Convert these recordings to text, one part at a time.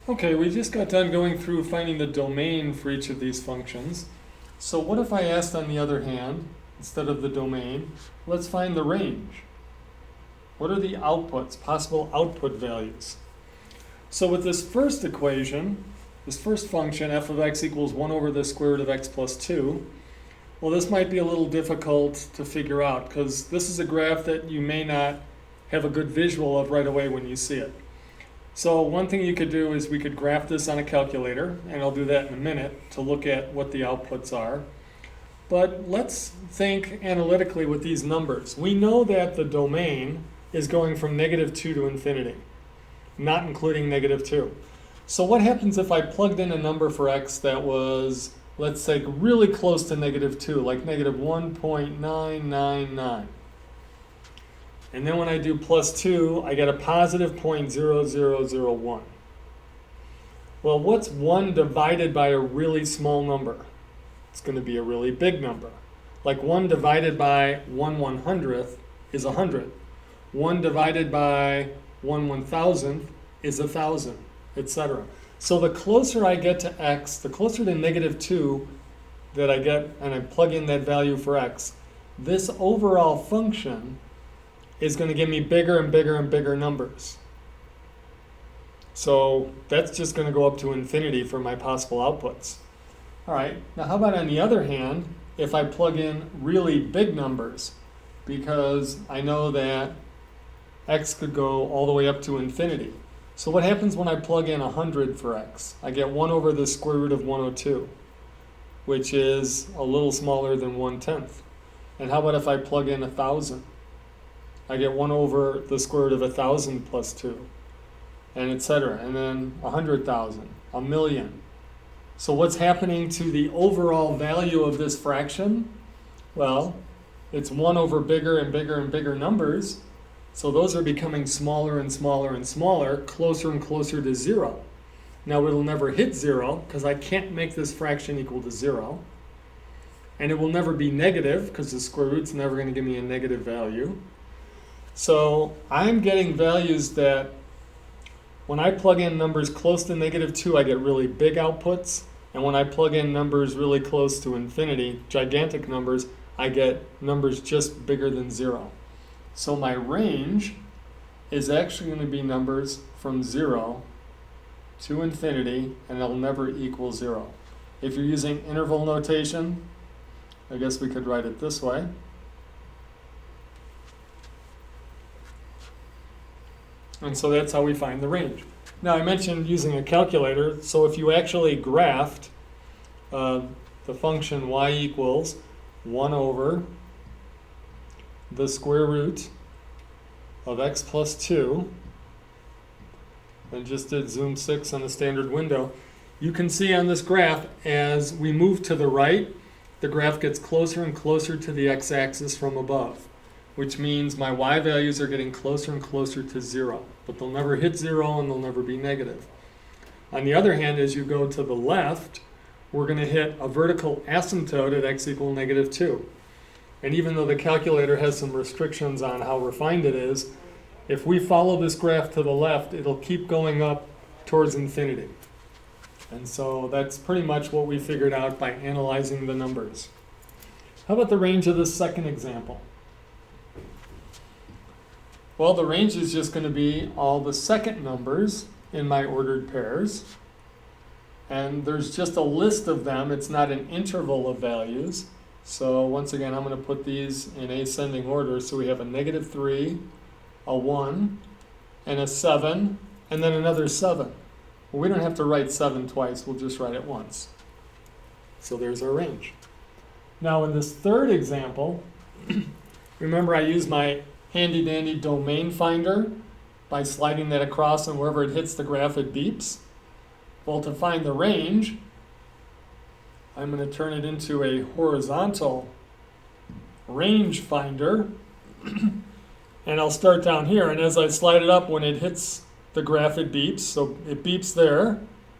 Okay, we just got done going through finding the domain for each of these functions. So what if I asked, on the other hand, instead of the domain, let's find the range. What are the outputs, possible output values? So with this first equation, this first function, f of x equals 1 over the square root of x plus 2, well, this might be a little difficult to figure out because this is a graph that you may not have a good visual of right away when you see it. So one thing you could do is we could graph this on a calculator, and I'll do that in a minute to look at what the outputs are. But let's think analytically with these numbers. We know that the domain is going from -2 to infinity, not including -2. So what happens if I plugged in a number for x that was, let's say, really close to -2, like -1.999? And then when I do plus 2, I get a positive 0.0001. Well, what's 1 divided by a really small number? It's going to be a really big number. Like 1 divided by 1/100th is 100. 1 divided by 1/1000th is 1,000, etc. So the closer I get to x, the closer to -2 that I get, and I plug in that value for x, this overall function is going to give me bigger and bigger and bigger numbers. So that's just going to go up to infinity for my possible outputs. All right, now how about on the other hand, if I plug in really big numbers, because I know that x could go all the way up to infinity. So what happens when I plug in 100 for x? I get 1 over the square root of 102, which is a little smaller than 1/10. And how about if I plug in 1,000? I get 1 over the square root of 1,000 plus 2, and etc. And then 100,000, a million. So what's happening to the overall value of this fraction? Well, it's 1 over bigger and bigger and bigger numbers. So those are becoming smaller and smaller and smaller, closer and closer to 0. Now it'll never hit 0 because I can't make this fraction equal to 0. And it will never be negative because the square root's never going to give me a negative value. So I'm getting values that when I plug in numbers close to -2, I get really big outputs. And when I plug in numbers really close to infinity, gigantic numbers, I get numbers just bigger than 0. So my range is actually going to be numbers from 0 to infinity, and it'll never equal 0. If you're using interval notation, I guess we could write it this way. And so that's how we find the range. Now I mentioned using a calculator, so if you actually graphed the function y equals 1 over the square root of x plus 2, and just did zoom 6 on the standard window, you can see on this graph as we move to the right, the graph gets closer and closer to the x-axis from above, which means my y values are getting closer and closer to 0, but they'll never hit 0 and they'll never be negative. On the other hand, as you go to the left, we're going to hit a vertical asymptote at x equal -2. And even though the calculator has some restrictions on how refined it is, if we follow this graph to the left, it'll keep going up towards infinity. And so that's pretty much what we figured out by analyzing the numbers. How about the range of this second example? Well, the range is just going to be all the second numbers in my ordered pairs. And there's just a list of them. It's not an interval of values. So once again, I'm going to put these in ascending order. So we have a -3, a 1, and a 7, and then another 7. Well, we don't have to write 7 twice. We'll just write it once. So there's our range. Now in this third example, remember I used my handy-dandy domain finder by sliding that across, and wherever it hits the graph, it beeps. Well, to find the range, I'm going to turn it into a horizontal range finder, and I'll start down here, and as I slide it up, when it hits the graph, it beeps. So it beeps there,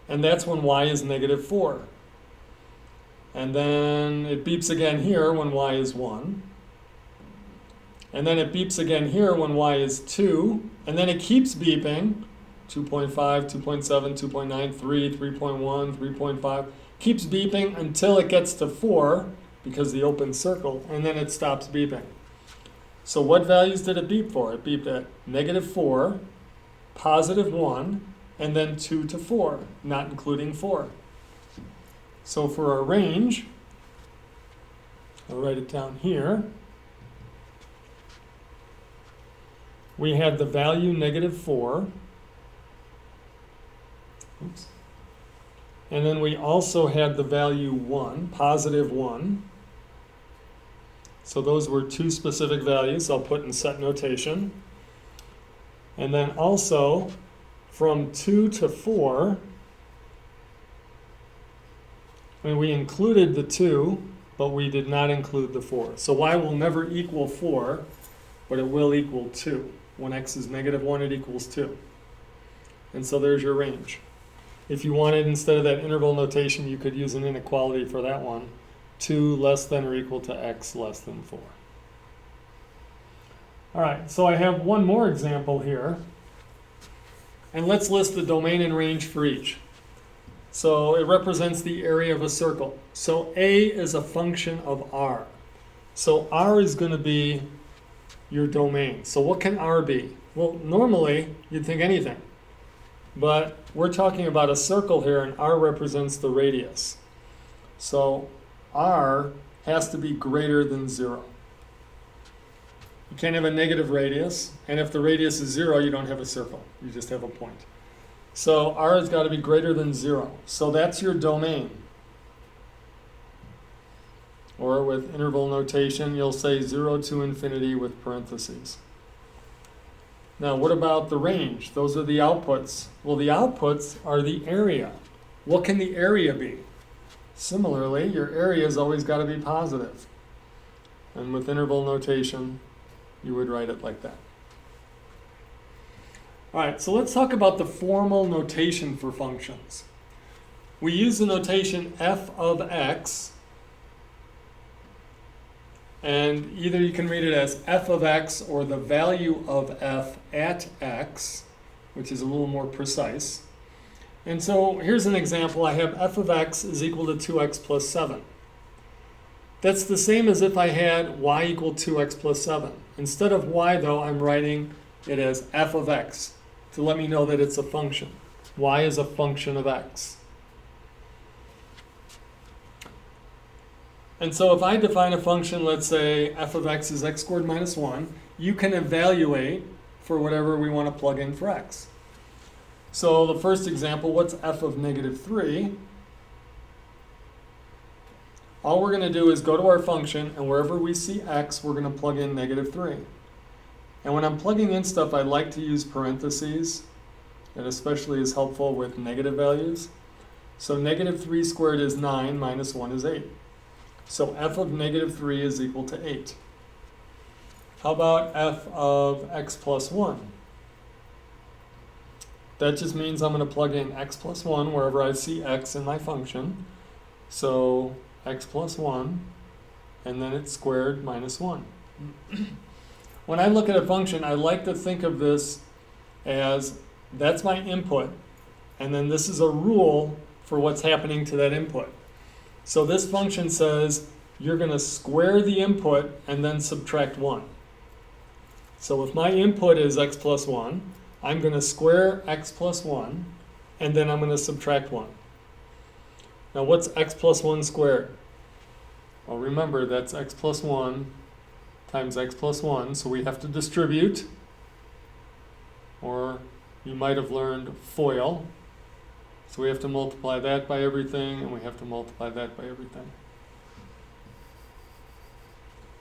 and that's when y is -4. And then it beeps again here when y is 1. And then it beeps again here when y is 2, and then it keeps beeping 2.5, 2.7, 2.9, 3, 3.1, 3.5. Keeps beeping until it gets to 4 because the open circle, and then it stops beeping. So what values did it beep for? It beeped at -4, +1, and then 2 to 4, not including 4. So for our range, I'll write it down here. We had the value -4. Oops. And then we also had the value 1, +1. So those were two specific values I'll put in set notation. And then also from 2 to 4, and we included the 2, but we did not include the 4. So y will never equal 4, but it will equal 2. When x is -1, it equals 2. And so there's your range. If you wanted, instead of that interval notation, you could use an inequality for that one. 2 less than or equal to x less than 4. All right, so I have one more example here. And let's list the domain and range for each. So it represents the area of a circle. So A is a function of R. So R is going to be your domain. So what can R be? Well, normally you'd think anything. But we're talking about a circle here, and R represents the radius. So R has to be greater than 0. You can't have a negative radius, and if the radius is 0, you don't have a circle. You just have a point. So R has got to be greater than 0. So that's your domain. Or with interval notation, you'll say 0 to infinity with parentheses. Now, what about the range? Those are the outputs. Well, the outputs are the area. What can the area be? Similarly, your area has always got to be positive. And with interval notation, you would write it like that. All right, so let's talk about the formal notation for functions. We use the notation f of x, and either you can read it as f of x or the value of f at x, which is a little more precise. And so here's an example. I have f of x is equal to 2x plus 7. That's the same as if I had y equal 2x plus 7. Instead of y, though, I'm writing it as f of x to let me know that it's a function. Y is a function of x. And so if I define a function, let's say f of x is x squared minus 1, you can evaluate for whatever we want to plug in for x. So the first example, what's f of -3? All we're going to do is go to our function, and wherever we see x, we're going to plug in -3. And when I'm plugging in stuff, I like to use parentheses. It especially is helpful with negative values. So -3 squared is 9, minus 1 is 8. So f of -3 is equal to 8. How about f of x plus 1? That just means I'm going to plug in x plus 1 wherever I see x in my function. So x plus 1, and then it's squared minus 1. When I look at a function, I like to think of this as that's my input, and then this is a rule for what's happening to that input. So this function says you're going to square the input and then subtract 1. So if my input is x plus 1, I'm going to square x plus 1, and then I'm going to subtract 1. Now what's x plus 1 squared? Well, remember that's x plus 1 times x plus 1, so we have to distribute, or you might have learned FOIL. So we have to multiply that by everything, and we have to multiply that by everything.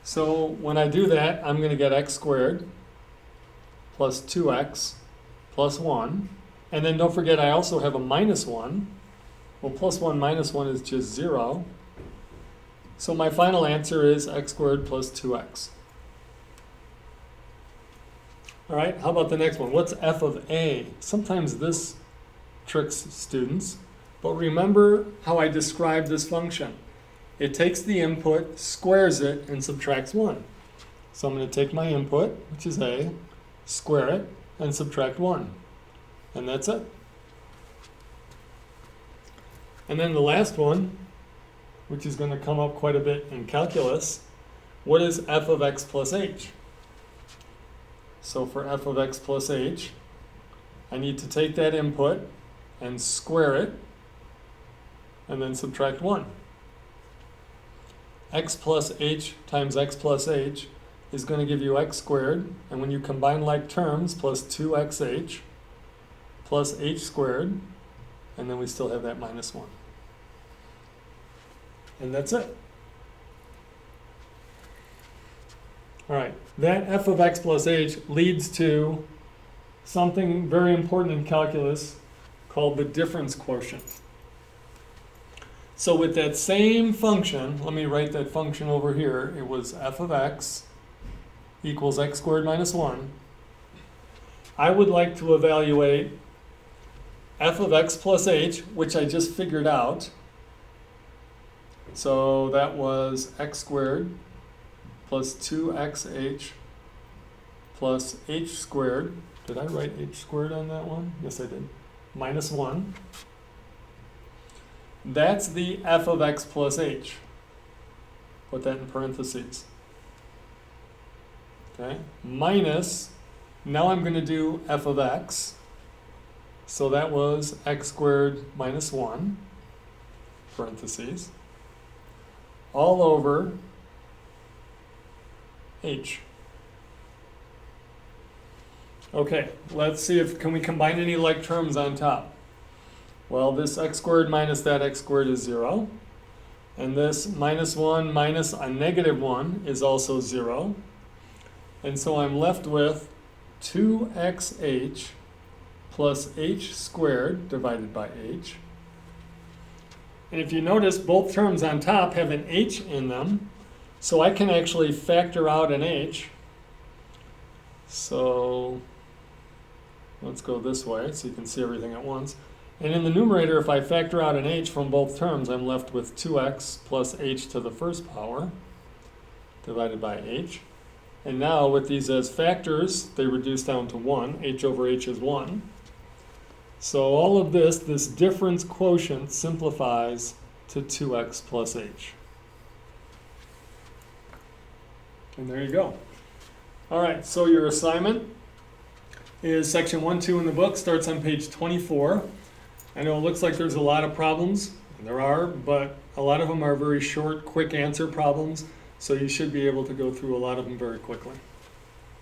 So when I do that, I'm going to get x squared plus 2x plus 1. And then don't forget, I also have a minus 1. Well, plus 1 minus 1 is just 0. So my final answer is x squared plus 2x. All right, how about the next one? What's f of a? Sometimes this tricks students, but remember how I described this function. It takes the input, squares it, and subtracts 1. So I'm going to take my input, which is a, square it, and subtract 1. And that's it. And then the last one, which is going to come up quite a bit in calculus, what is f of x plus h? So for f of x plus h, I need to take that input and square it, and then subtract 1. X plus h times x plus h is going to give you x squared, and when you combine like terms, plus 2xh plus h squared, and then we still have that minus 1. And that's it. All right, that f of x plus h leads to something very important in calculus called the difference quotient. So with that same function, let me write that function over here. It was f of x equals x squared minus 1. I would like to evaluate f of x plus h, which I just figured out. So that was x squared plus 2xh plus h squared. Did I write h squared on that one? Yes, I did. Minus 1. That's the f of x plus h. Put that in parentheses. Okay, minus, now I'm going to do f of x. So that was x squared minus 1, parentheses, all over h. Okay, let's see if, can we combine any like terms on top? Well, this x squared minus that x squared is 0. And this minus 1 minus a negative 1 is also 0. And so I'm left with 2xh plus h squared divided by h. And if you notice, both terms on top have an h in them. So I can actually factor out an h. So let's go this way so you can see everything at once. And in the numerator, if I factor out an h from both terms, I'm left with 2x plus h to the first power divided by h. And now with these as factors, they reduce down to 1. H over h is 1. So all of this difference quotient simplifies to 2x plus h. And there you go. All right, so your assignment is section 1-2 in the book, starts on page 24. I know it looks like there's a lot of problems. There are, but a lot of them are very short, quick answer problems. So you should be able to go through a lot of them very quickly.